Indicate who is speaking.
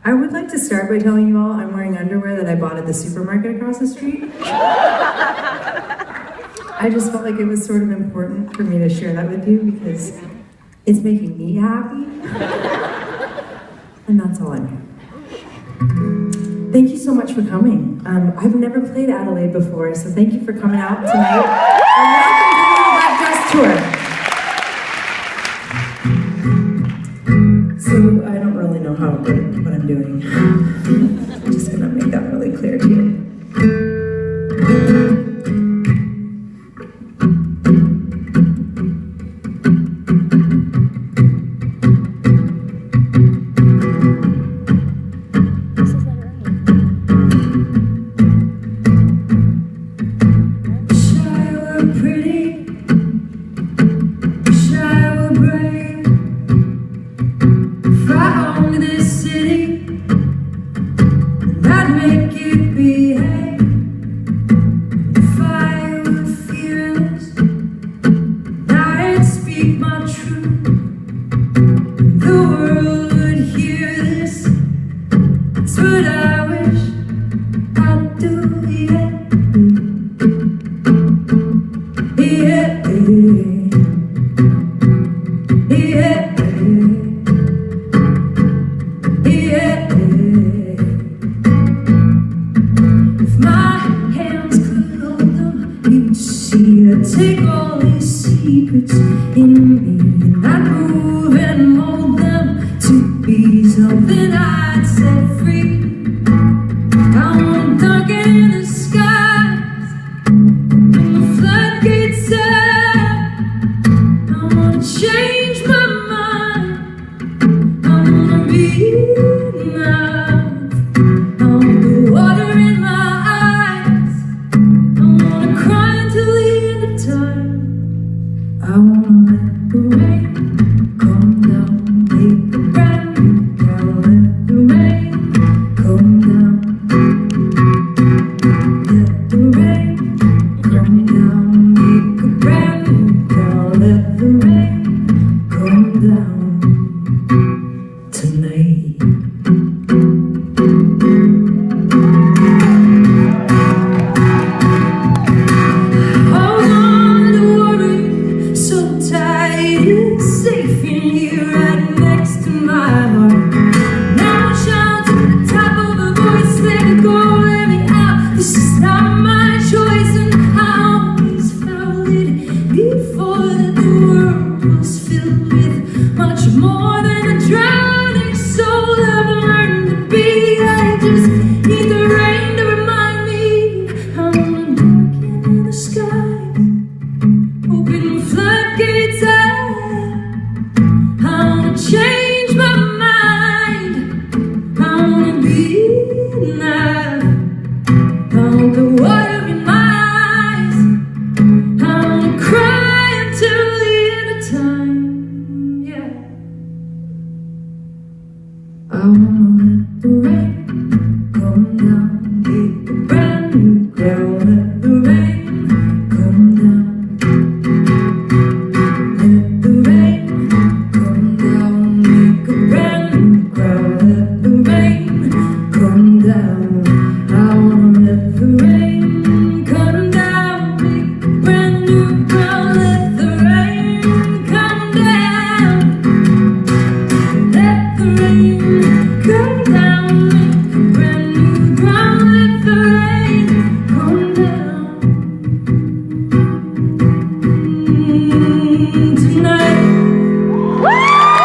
Speaker 1: I would like to start by telling you all I'm wearing underwear that I bought at the supermarket across the street. I just felt like it was sort of important for me to share that with you because it's making me happy. And that's all I'm here. Thank you so much for coming. I've never played Adelaide before, so thank you for coming out tonight. And welcome to the Black Dress Tour. So I don't really know how good what I'm doing. I'm just gonna make that really clear to you. Take all these secrets in me and I'd move and mold them to be something I'd set free. I want darken in the skies when the floodgates out. I want to change my mind. I want to be enough. I want the water in my eyes. I want to cry until the end of time. I wanna let the rain come down, make a brand new girl. Let the rain come down. Let the rain come down, make a brand new girl. Let the rain come down tonight. It's safe in here right next to my heart. Now I shout to the top of a voice, let it go, let me out. This is not my choice and I always felt it before, that the world was filled with much more than a drowning soul. I've learned to be, I just need the rain to remind me. I wanna darken in the sky, open the floodgates out. Change my mind. I wanna be enough. I want the water in my eyes. I wanna cry until the end of time. Yeah. I wanna let the rain